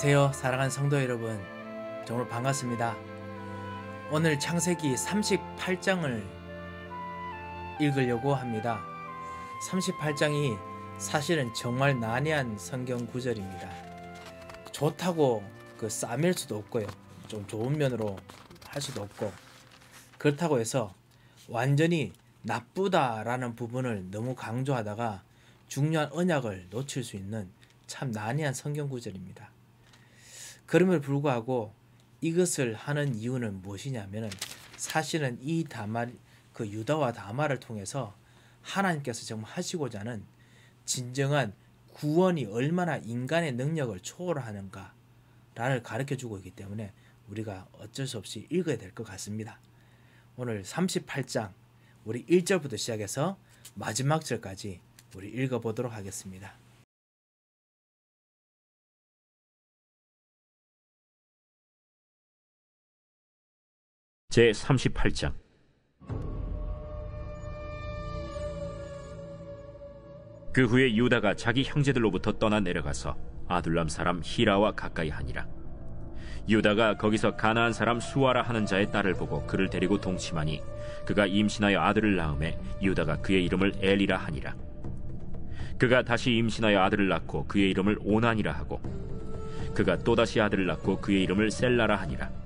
안녕하세요, 사랑하는 성도 여러분. 정말 반갑습니다. 오늘 창세기 38장을 읽으려고 합니다. 38장이 사실은 정말 난해한 성경 구절입니다. 좋다고 싸맬 수도 없고요, 좀 좋은 면으로 할 수도 없고, 그렇다고 해서 완전히 나쁘다라는 부분을 너무 강조하다가 중요한 언약을 놓칠 수 있는 참 난해한 성경 구절입니다. 그럼에도 불구하고 이것을 하는 이유는 무엇이냐면은, 사실은 이 다말, 유다와 다말을 통해서 하나님께서 정말 하시고자 하는 진정한 구원이 얼마나 인간의 능력을 초월하는가를 가르쳐주고 있기 때문에 우리가 어쩔 수 없이 읽어야 될 것 같습니다. 오늘 38장 우리 1절부터 시작해서 마지막 절까지 우리 읽어보도록 하겠습니다. 제38장. 그 후에 유다가 자기 형제들로부터 떠나 내려가서 아둘람 사람 히라와 가까이 하니라. 유다가 거기서 가나안 사람 수아라 하는 자의 딸을 보고 그를 데리고 동침하니, 그가 임신하여 아들을 낳음에 유다가 그의 이름을 엘이라 하니라. 그가 다시 임신하여 아들을 낳고 그의 이름을 오난이라 하고, 그가 또다시 아들을 낳고 그의 이름을 셀라라 하니라.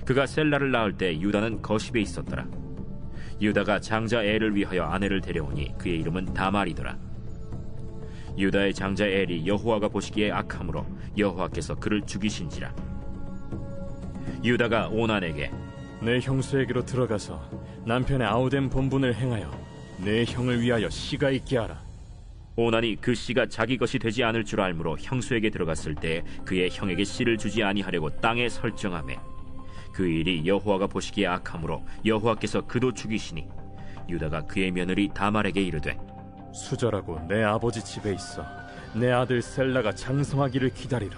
그가 셀라를 낳을 때 유다는 거십에 있었더라. 유다가 장자 엘을 위하여 아내를 데려오니 그의 이름은 다말이더라. 유다의 장자 엘이 여호와가 보시기에 악함으로 여호와께서 그를 죽이신지라. 유다가 오난에게 내 형수에게로 들어가서 남편의 아우된 본분을 행하여 내 형을 위하여 씨가 있게 하라. 오난이 그 씨가 자기 것이 되지 않을 줄 알므로 형수에게 들어갔을 때 그의 형에게 씨를 주지 아니하려고 땅에 설정하매, 그 일이 여호와가 보시기에 악함으로 여호와께서 그도 죽이시니, 유다가 그의 며느리 다말에게 이르되 수절하고 내 아버지 집에 있어 내 아들 셀라가 장성하기를 기다리라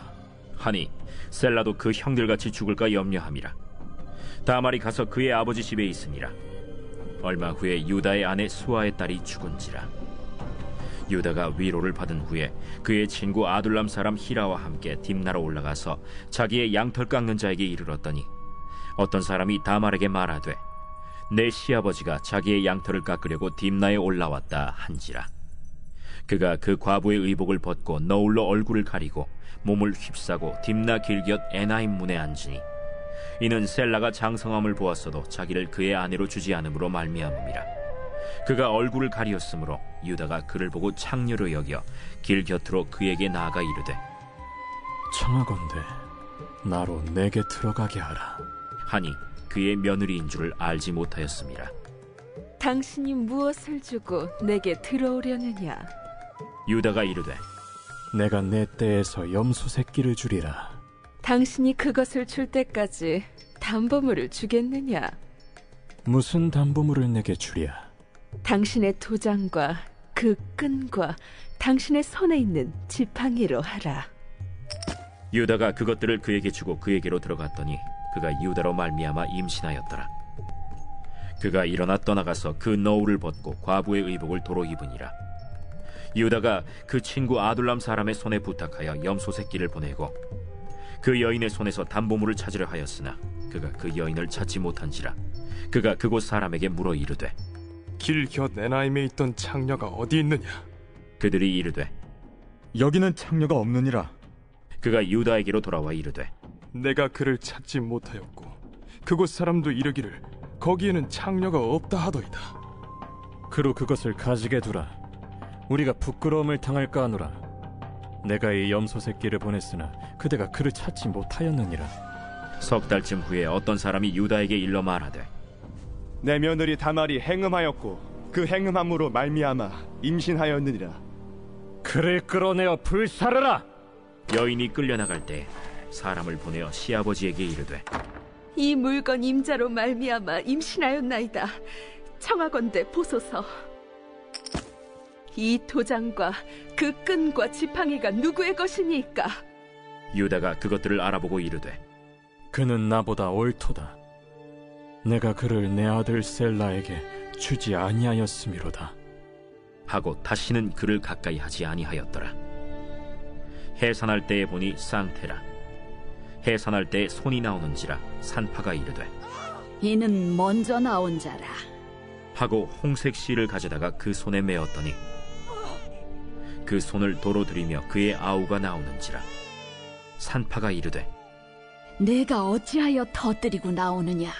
하니, 셀라도 그 형들같이 죽을까 염려함이라. 다말이 가서 그의 아버지 집에 있으니라. 얼마 후에 유다의 아내 수아의 딸이 죽은지라. 유다가 위로를 받은 후에 그의 친구 아둘람 사람 히라와 함께 딥나로 올라가서 자기의 양털 깎는 자에게 이르렀더니, 어떤 사람이 다말에게 말하되 내 시아버지가 자기의 양털을 깎으려고 딥나에 올라왔다 한지라. 그가 그 과부의 의복을 벗고 너울로 얼굴을 가리고 몸을 휩싸고 딥나 길곁 에나임 문에 앉으니, 이는 셀라가 장성함을 보았어도 자기를 그의 아내로 주지 않음으로 말미암음이라. 그가 얼굴을 가리었으므로 유다가 그를 보고 창녀로 여겨 길 곁으로 그에게 나아가 이르되 청하건대 나로 내게 들어가게 하라 하니, 그의 며느리인 줄을 알지 못하였음이라. 당신이 무엇을 주고 내게 들어오려느냐? 유다가 이르되 내가 내 떼에서 염소 새끼를 주리라. 당신이 그것을 줄 때까지 담보물을 주겠느냐? 무슨 담보물을 내게 주랴? 당신의 도장과 그 끈과 당신의 손에 있는 지팡이로 하라. 유다가 그것들을 그에게 주고 그에게로 들어갔더니 그가 유다로 말미암아 임신하였더라. 그가 일어나 떠나가서 그 너울을 벗고 과부의 의복을 도로 입으니라. 유다가 그 친구 아둘람 사람의 손에 부탁하여 염소 새끼를 보내고 그 여인의 손에서 담보물을 찾으려 하였으나 그가 그 여인을 찾지 못한지라. 그가 그곳 사람에게 물어 이르되 길 곁 에나임에 있던 창녀가 어디 있느냐? 그들이 이르되 여기는 창녀가 없느니라. 그가 유다에게로 돌아와 이르되 내가 그를 찾지 못하였고 그곳 사람도 이르기를 거기에는 창녀가 없다 하더이다. 그로 그것을 가지게 두라. 우리가 부끄러움을 당할까 하노라. 내가 이 염소 새끼를 보냈으나 그대가 그를 찾지 못하였느니라. 석 달쯤 후에 어떤 사람이 유다에게 일러 말하되 내 며느리 다말이 행음하였고 그 행음함으로 말미암아 임신하였느니라. 그를 끌어내어 불사르라. 여인이 끌려나갈 때 사람을 보내어 시아버지에게 이르되 이 물건 임자로 말미암아 임신하였나이다. 청하건대 보소서. 이 도장과 그 끈과 지팡이가 누구의 것이니까? 유다가 그것들을 알아보고 이르되 그는 나보다 옳도다. 내가 그를 내 아들 셀라에게 주지 아니하였음이로다 하고 다시는 그를 가까이 하지 아니하였더라. 해산할 때에 보니 쌍태라. 해산할 때에 손이 나오는지라 산파가 이르되 이는 먼저 나온 자라. 하고 홍색 실을 가져다가 그 손에 메었더니 그 손을 도로 들이며 그의 아우가 나오는지라. 산파가 이르되 내가 어찌하여 터뜨리고 나오느냐.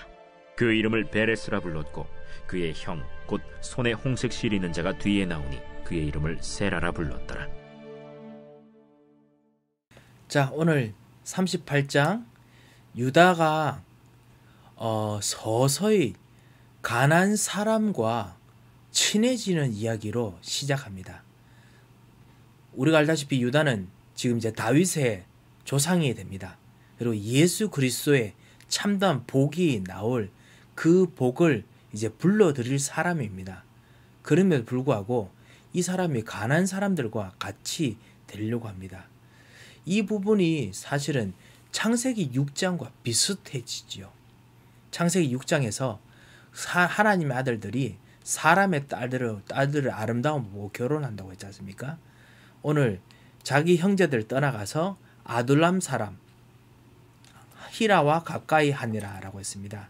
그 이름을 베레스라 불렀고 그의 형 곧 손에 홍색 실 있는 자가 뒤에 나오니 그의 이름을 세라라 불렀더라. 자, 오늘 38장 유다가 서서히 가나안 사람과 친해지는 이야기로 시작합니다. 우리가 알다시피 유다는 지금 이제 다윗의 조상이 됩니다. 그리고 예수 그리스도의 참다운 복이 나올 그 복을 이제 불러들일 사람입니다. 그럼에도 불구하고 이 사람이 가나안 사람들과 같이 되려고 합니다. 이 부분이 사실은 창세기 6장과 비슷해지지요. 창세기 6장에서 하나님의 아들들이 사람의 딸들을 아름다운 보고 결혼한다고 했지 않습니까? 오늘 자기 형제들 떠나가서 아둘람 사람 히라와 가까이 하니라 라고 했습니다.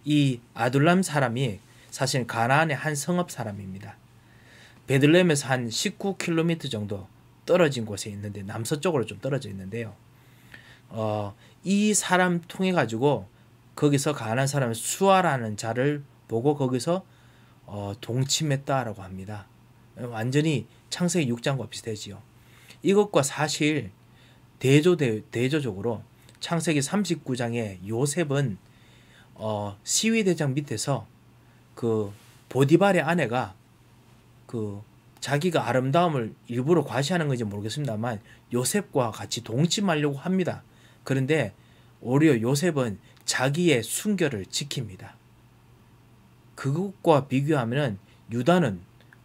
이 아둘람 사람이 사실 가나안의 한 성읍 사람입니다. 베들레헴에서 한 19km 정도 떨어진 곳에 있는데 남서쪽으로 좀 떨어져 있는데요. 이 사람 통해 가지고 거기서 가나안 사람 수아라는 자를 보고 거기서 동침했다라고 합니다. 완전히 창세기 6장과 비슷해지요. 이것과 사실 대조적으로 창세기 39장에 요셉은 시위대장 밑에서 그 보디발의 아내가 그 자기가 아름다움을 일부러 과시하는 건지 모르겠습니다만 요셉과 같이 동침하려고 합니다. 그런데 오히려 요셉은 자기의 순결을 지킵니다. 그것과 비교하면 유다는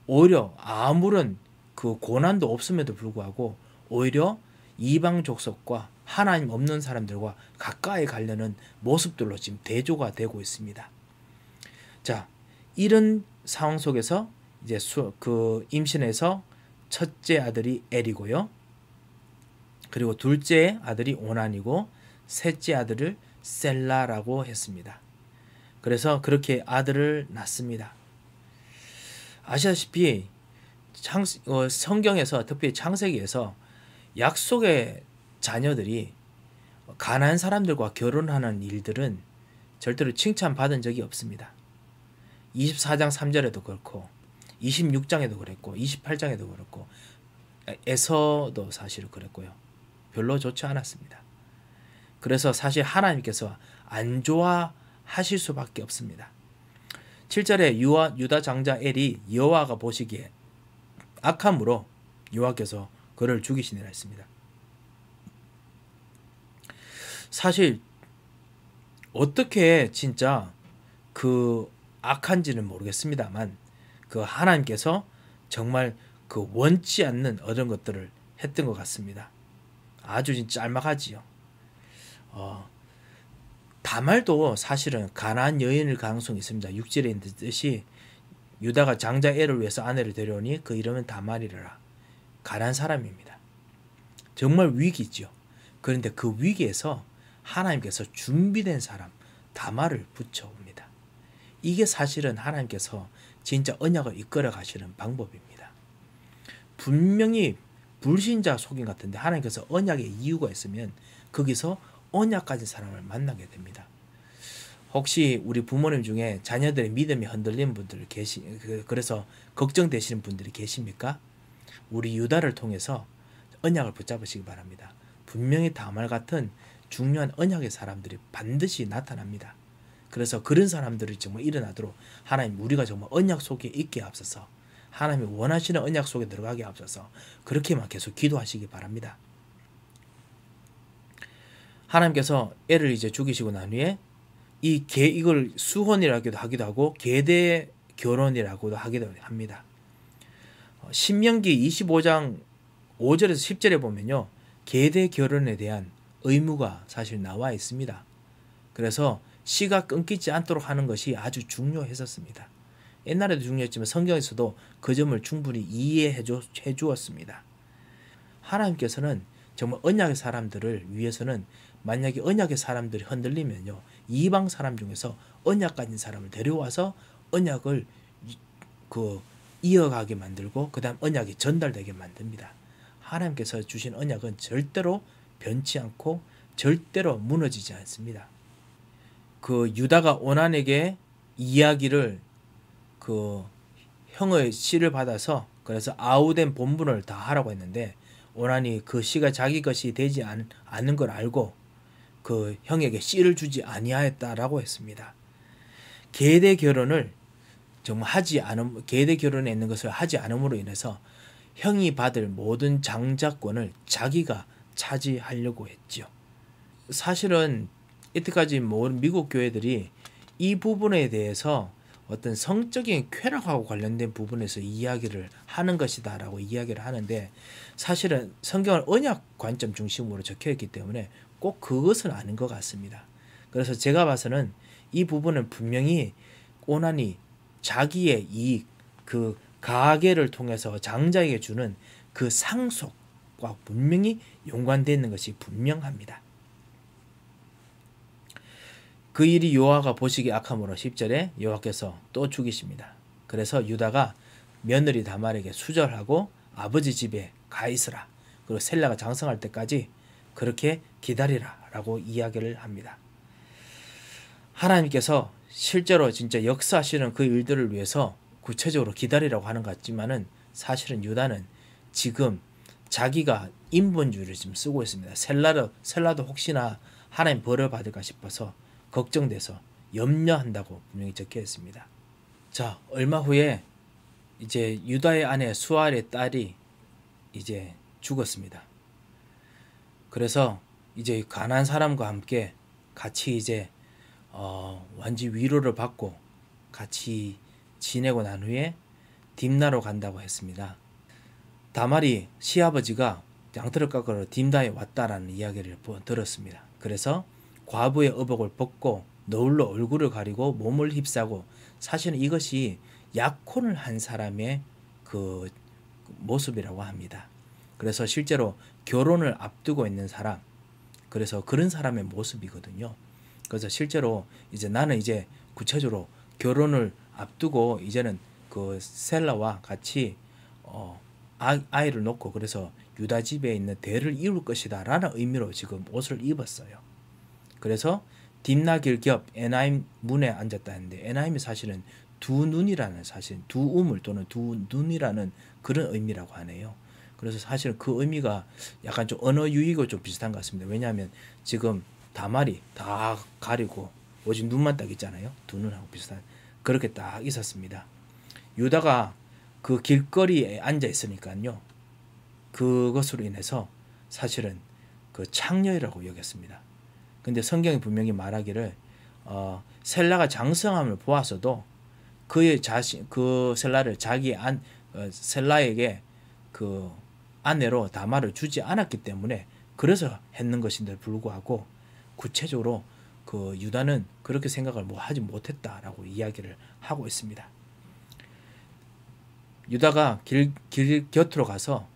오히려 아무런 그 고난도 없음에도 불구하고 오히려 이방 족속과 하나님 없는 사람들과 가까이 가려는 모습들로 지금 대조가 되고 있습니다. 자, 이런 상황 속에서 이제 그 임신해서 첫째 아들이 엘이고요. 그리고 둘째 아들이 오난이고 셋째 아들을 셀라라고 했습니다. 그래서 그렇게 아들을 낳습니다. 아시다시피 성경에서 특히 창세기에서 약속의 자녀들이 가나안 사람들과 결혼하는 일들은 절대로 칭찬받은 적이 없습니다. 24장 3절에도 그렇고 26장에도 그랬고 28장에도 그렇고 에서도 사실 그랬고요. 별로 좋지 않았습니다. 그래서 사실 하나님께서 안 좋아하실 수밖에 없습니다. 7절에 유다 장자 엘이 여호와가 보시기에 악함으로 여호와께서 그를 죽이시니라 했습니다. 사실 어떻게 진짜 그 악한지는 모르겠습니다만 그 하나님께서 정말 그 원치 않는 어떤 것들을 했던 것 같습니다. 아주 진짜 짤막하지요. 다말도 사실은 가나안 여인일 가능성이 있습니다. 6절에 있는 듯이 유다가 장자 엘을 위해서 아내를 데려오니 그 이름은 다말이라. 가나안 사람입니다. 정말 위기죠. 그런데 그 위기에서 하나님께서 준비된 사람 다말을 붙여옵니다. 이게 사실은 하나님께서 진짜 언약을 이끌어 가시는 방법입니다. 분명히 불신자 속임 같은데 하나님께서 언약의 이유가 있으면 거기서 언약 가진 사람을 만나게 됩니다. 혹시 우리 부모님 중에 자녀들의 믿음이 흔들리는 분들 그래서 걱정되시는 분들이 계십니까? 우리 유다를 통해서 언약을 붙잡으시기 바랍니다. 분명히 다말 같은 중요한 언약의 사람들이 반드시 나타납니다. 그래서 그런 사람들이 정말 일어나도록 하나님 우리가 정말 언약 속에 있게 앞서서 하나님이 원하시는 언약 속에 들어가게 앞서서 그렇게만 계속 기도하시기 바랍니다. 하나님께서 애를 이제 죽이시고 난 후에 이걸 수혼이라고도 하기도 하고 계대 결혼이라고도 하기도 합니다. 신명기 25장 5절에서 10절에 보면요. 계대 결혼에 대한 의무가 사실 나와 있습니다. 그래서 씨가 끊기지 않도록 하는 것이 아주 중요했었습니다. 옛날에도 중요했지만 성경에서도 그 점을 충분히 이해해 주었습니다. 하나님께서는 정말 언약의 사람들을 위해서는 만약에 언약의 사람들이 흔들리면요, 이방 사람 중에서 언약 가진 사람을 데려와서 언약을 이어가게 만들고 그 다음 언약이 전달되게 만듭니다. 하나님께서 주신 언약은 절대로 변치 않고 절대로 무너지지 않습니다. 그 유다가 오난에게 이야기를 형의 씨를 받아서 그래서 아우된 본분을 다 하라고 했는데 오난이 그 씨가 자기 것이 되지 않는 걸 알고 그 형에게 씨를 주지 아니하였다라고 했습니다. 계대 결혼을 정말 계대 결혼에 있는 것을 하지 않음으로 인해서 형이 받을 모든 장자권을 자기가 차지하려고 했지요. 사실은 이때까지 모든 미국 교회들이 이 부분에 대해서 어떤 성적인 쾌락하고 관련된 부분에서 이야기를 하는 것이다 라고 이야기를 하는데, 사실은 성경은 언약 관점 중심으로 적혀있기 때문에 꼭 그것은 아닌 것 같습니다. 그래서 제가 봐서는 이 부분은 분명히 오난이 자기의 이익, 그 가계를 통해서 장자에게 주는 그 상속과 분명히 연관되어 있는 것이 분명합니다. 그 일이 여호와가 보시기 악함으로 10절에 여호와께서 또 죽이십니다. 그래서 유다가 며느리 다말에게 수절하고 아버지 집에 가 있으라, 그리고 셀라가 장성할 때까지 그렇게 기다리라 라고 이야기를 합니다. 하나님께서 실제로 진짜 역사하시는 그 일들을 위해서 구체적으로 기다리라고 하는 것 같지만은 사실은 유다는 지금 자기가 인본주의를 지금 쓰고 있습니다. 셀라도 혹시나 하나님 벌을 받을까 싶어서 걱정돼서 염려한다고 분명히 적혀 있습니다. 자, 얼마 후에 이제 유다의 아내 수알의 딸이 이제 죽었습니다. 그래서 이제 가난한 사람과 함께 같이 이제 완전 위로를 받고 같이 지내고 난 후에 딥나로 간다고 했습니다. 다말이 시아버지가 양털을 깎으러 딥나에 왔다라는 이야기를 들었습니다. 그래서 과부의 의복을 벗고 너울로 얼굴을 가리고 몸을 휩싸고, 사실은 이것이 약혼을 한 사람의 그 모습이라고 합니다. 그래서 실제로 결혼을 앞두고 있는 사람, 그래서 그런 사람의 모습이거든요. 그래서 실제로 이제 나는 이제 구체적으로 결혼을 앞두고 이제는 그 셀라와 같이 아이를 놓고 그래서 유다 집에 있는 대를 이룰 것이다 라는 의미로 지금 옷을 입었어요. 그래서 딥나 길 겹 에나임 문에 앉았다 했는데, 에나임이 사실은 두 눈이라는, 사실 두 우물 또는 두 눈이라는 그런 의미라고 하네요. 그래서 사실 그 의미가 약간 좀 언어 유희고 좀 비슷한 것 같습니다. 왜냐하면 지금 다말이 다 가리고 오직 눈만 딱 있잖아요. 두 눈하고 비슷한 그렇게 딱 있었습니다. 유다가 그 길거리에 앉아 있으니까요, 그것으로 인해서 사실은 그 창녀라고 여겼습니다. 근데 성경이 분명히 말하기를 셀라가 장성함을 보았어도 그의 자신, 그 셀라를 자기 셀라에게 그 아내로 다말을 주지 않았기 때문에 그래서 했는 것인데 불구하고 구체적으로 그 유다는 그렇게 생각을 하지 못했다라고 이야기를 하고 있습니다. 유다가 길 곁으로 가서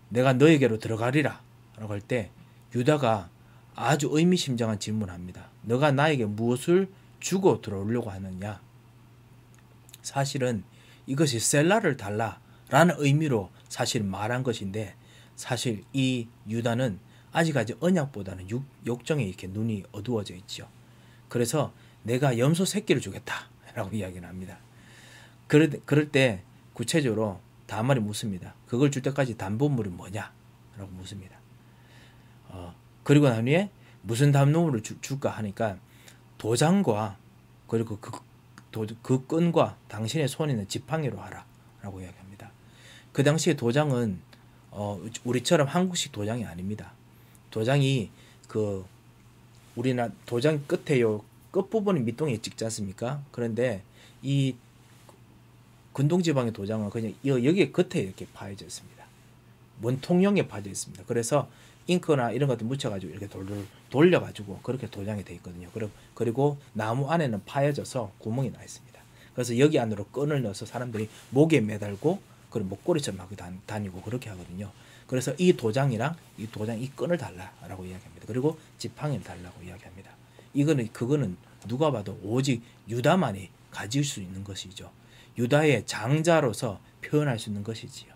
내가 너에게로 들어가리라 라고 할 때 유다가 아주 의미심장한 질문을 합니다. 너가 나에게 무엇을 주고 들어오려고 하느냐? 사실은 이것이 셀라를 달라라는 의미로 사실 말한 것인데, 사실 이 유다는 아직까지 언약보다는 욕정에 이렇게 눈이 어두워져 있죠. 그래서 내가 염소 새끼를 주겠다라고 이야기를 합니다. 그럴 때 구체적으로 다말이 묻습니다. 그걸 줄 때까지 담보물이 뭐냐? 라고 묻습니다. 그리고 난 후에 무슨 담보물을 줄까 하니까 도장과 그리고 그 끈과 당신의 손에 있는 지팡이로 하라 라고 이야기합니다. 그 당시에 도장은 우리처럼 한국식 도장이 아닙니다. 도장이 우리나라 도장 끝에 요 끝부분이 밑동에 찍지 않습니까? 그런데 이 근동지방의 도장은 그냥 여기 끝에 이렇게 파여져 있습니다. 원통형에 파여져 있습니다. 그래서 잉크나 이런 것들 묻혀가지고 이렇게 돌려가지고 그렇게 도장이 되어 있거든요. 그리고 나무 안에는 파여져서 구멍이 나 있습니다. 그래서 여기 안으로 끈을 넣어서 사람들이 목에 매달고 그리고 목걸이처럼 하고 다니고 그렇게 하거든요. 그래서 이 도장 이 끈을 달라라고 이야기합니다. 그리고 지팡이를 달라고 이야기합니다. 그거는 누가 봐도 오직 유다만이 가질 수 있는 것이죠. 유다의 장자로서 표현할 수 있는 것이지요.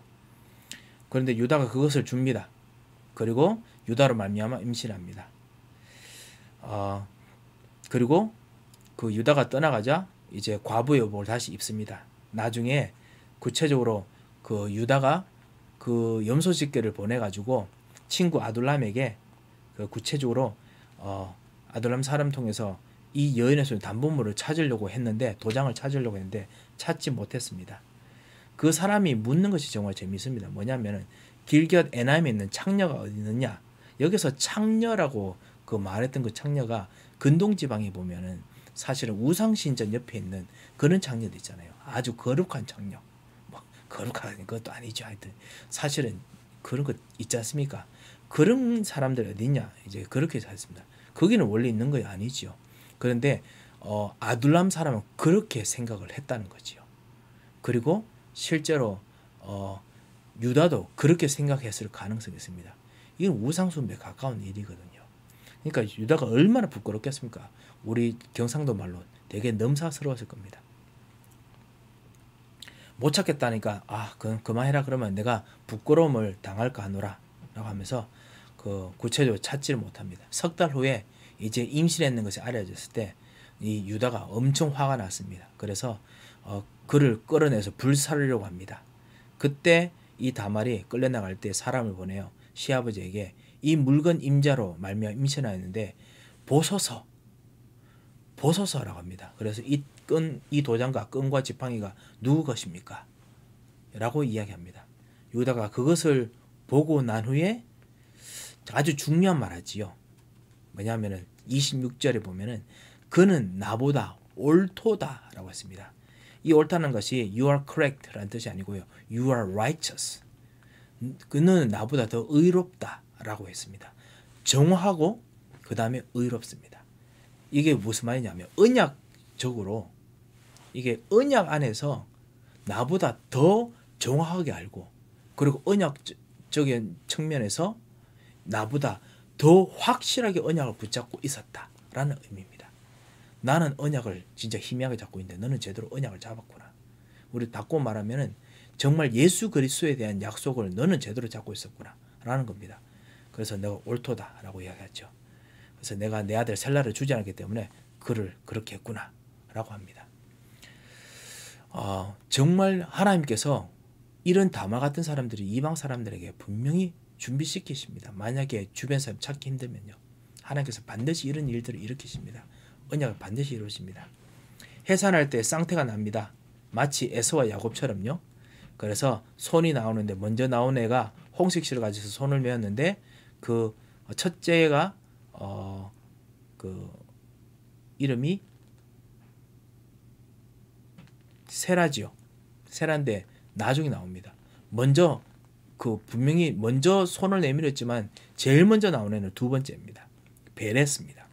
그런데 유다가 그것을 줍니다. 그리고 유다로 말미암아 임신합니다. 그리고 그 유다가 떠나가자 이제 과부의 의복을 다시 입습니다. 나중에 구체적으로 그 유다가 그 염소집계를 보내가지고 친구 아둘람에게 그 구체적으로 아둘람 사람 통해서 이 여인의 손 담보물을 찾으려고 했는데 도장을 찾으려고 했는데 찾지 못했습니다. 그 사람이 묻는 것이 정말 재미있습니다. 뭐냐면은 길곁 에나임에 있는 창녀가 어디 있느냐. 여기서 창녀라고 그 말했던 그 창녀가 근동지방에 보면은 사실은 우상신전 옆에 있는 그런 창녀도 있잖아요. 아주 거룩한 창녀. 뭐 거룩한 것도 아니죠. 하여튼 사실은 그런 것 있지 않습니까? 그런 사람들 어디 있냐. 이제 그렇게 살습니다. 거기는 원래 있는 거 아니지요. 그런데 아둘람 사람은 그렇게 생각을 했다는 거지요. 그리고 실제로 유다도 그렇게 생각했을 가능성이 있습니다. 이건 우상숭배에 가까운 일이거든요. 그러니까 유다가 얼마나 부끄럽겠습니까? 우리 경상도 말로 되게 넘사스러웠을 겁니다. 못 찾겠다니까 그만해라 그러면 내가 부끄러움을 당할까 하노라 라고 하면서 그 구체적으로 찾지를 못합니다. 석 달 후에 이제 임신했는 것이 알려졌을 때 이 유다가 엄청 화가 났습니다. 그래서 그를 끌어내서 불사르려고 합니다. 그때 이 다말이 끌려나갈 때 사람을 보내요. 시아버지에게 이 물건 임자로 말미암아 임신하였는데 보소서라고 합니다. 그래서 이 도장과 끈과 지팡이가 누구 것입니까? 라고 이야기합니다. 유다가 그것을 보고 난 후에 아주 중요한 말 하지요. 뭐냐면은 26절에 보면은 그는 나보다 옳도다 라고 했습니다. 이 옳다는 것이 you are correct 라는 뜻이 아니고요. you are righteous. 그는 나보다 더 의롭다 라고 했습니다. 정확하고 그 다음에 의롭습니다. 이게 무슨 말이냐면 언약적으로 이게 언약 안에서 나보다 더 정확하게 알고 그리고 언약적인 측면에서 나보다 더 확실하게 언약을 붙잡고 있었다라는 의미입니다. 나는 언약을 진짜 희미하게 잡고 있는데 너는 제대로 언약을 잡았구나. 우리 바꿔 말하면은 정말 예수 그리스도에 대한 약속을 너는 제대로 잡고 있었구나 라는 겁니다. 그래서 내가 옳도다 라고 이야기하죠. 그래서 내가 내 아들 셀라를 주지 않았기 때문에 그를 그렇게 했구나 라고 합니다. 정말 하나님께서 이런 다말 같은 사람들이 이방 사람들에게 분명히 준비시키십니다. 만약에 주변 사람 찾기 힘들면요. 하나님께서 반드시 이런 일들을 일으키십니다. 언약을 반드시 이루십니다. 해산할 때 쌍태가 납니다. 마치 에서와 야곱처럼요. 그래서 손이 나오는데 먼저 나온 애가 홍식실을 가지고 손을 메었는데 그 첫째가 그 이름이 세라지요. 세라인데 나중에 나옵니다. 먼저 분명히 먼저 손을 내밀었지만 제일 먼저 나온 애는 두 번째입니다. 베레스입니다.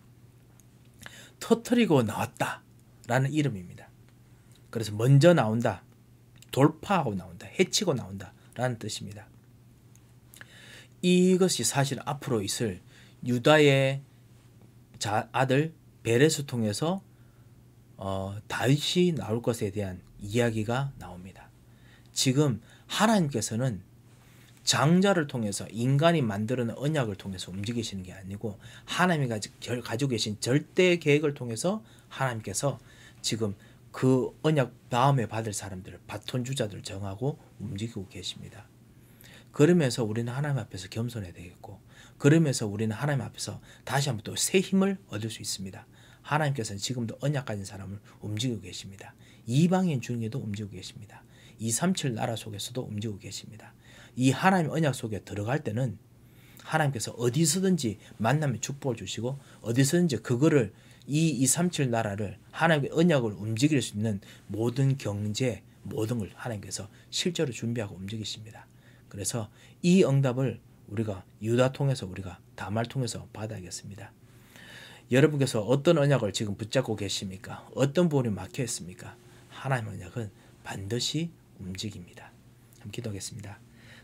터뜨리고 나왔다 라는 이름입니다. 그래서 먼저 나온다, 돌파하고 나온다, 해치고 나온다 라는 뜻입니다. 이것이 사실 앞으로 있을 유다의 아들 베레스 통해서 다윗이 나올 것에 대한 이야기가 나옵니다. 지금 하나님께서는 장자를 통해서 인간이 만들어낸 언약을 통해서 움직이시는 게 아니고 하나님이 가지고 계신 절대 계획을 통해서 하나님께서 지금 그 언약 다음에 받을 사람들을 바톤 주자들을 정하고 움직이고 계십니다. 그러면서 우리는 하나님 앞에서 겸손해야 되겠고 그러면서 우리는 하나님 앞에서 다시 한번 또 새 힘을 얻을 수 있습니다. 하나님께서는 지금도 언약 가진 사람을 움직이고 계십니다. 이방인 중에도 움직이고 계십니다. 237 나라 속에서도 움직이고 계십니다. 이 하나님의 언약 속에 들어갈 때는 하나님께서 어디서든지 만나면 축복을 주시고 어디서든지 그거를 이 237 나라를 하나님의 언약을 움직일 수 있는 모든 경제 모든 걸 하나님께서 실제로 준비하고 움직이십니다. 그래서 이 응답을 우리가 유다 통해서 우리가 다말 통해서 받아야겠습니다. 여러분께서 어떤 언약을 지금 붙잡고 계십니까? 어떤 부분이 막혀 있습니까? 하나님의 언약은 반드시 움직입니다. 한번 기도하겠습니다.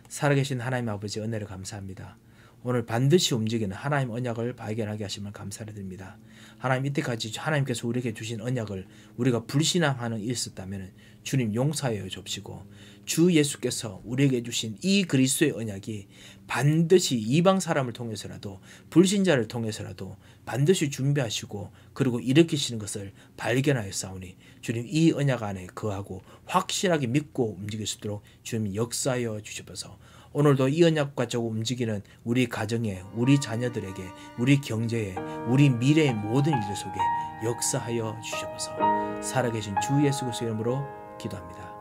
살아계신 하나님 아버지 은혜를 감사합니다. 오늘 반드시 움직이는 하나님 언약을 발견하게 하시면 감사를 드립니다. 하나님 이때까지 하나님께서 우리에게 주신 언약을 우리가 불신앙하는 일이 있었다면 주님 용서하여 주옵시고 주 예수께서 우리에게 주신 이 그리스도의 언약이 반드시 이방 사람을 통해서라도 불신자를 통해서라도 반드시 준비하시고 그리고 일으키시는 것을 발견하여 싸우니 주님 이 언약 안에 거하고 확실하게 믿고 움직일 수 있도록 주님 역사하여 주시옵소서. 오늘도 이 언약과 저 움직이는 우리 가정에, 우리 자녀들에게, 우리 경제에, 우리 미래의 모든 일들 속에 역사하여 주시옵소서. 살아계신 주 예수 그리스도의 이름으로 기도합니다.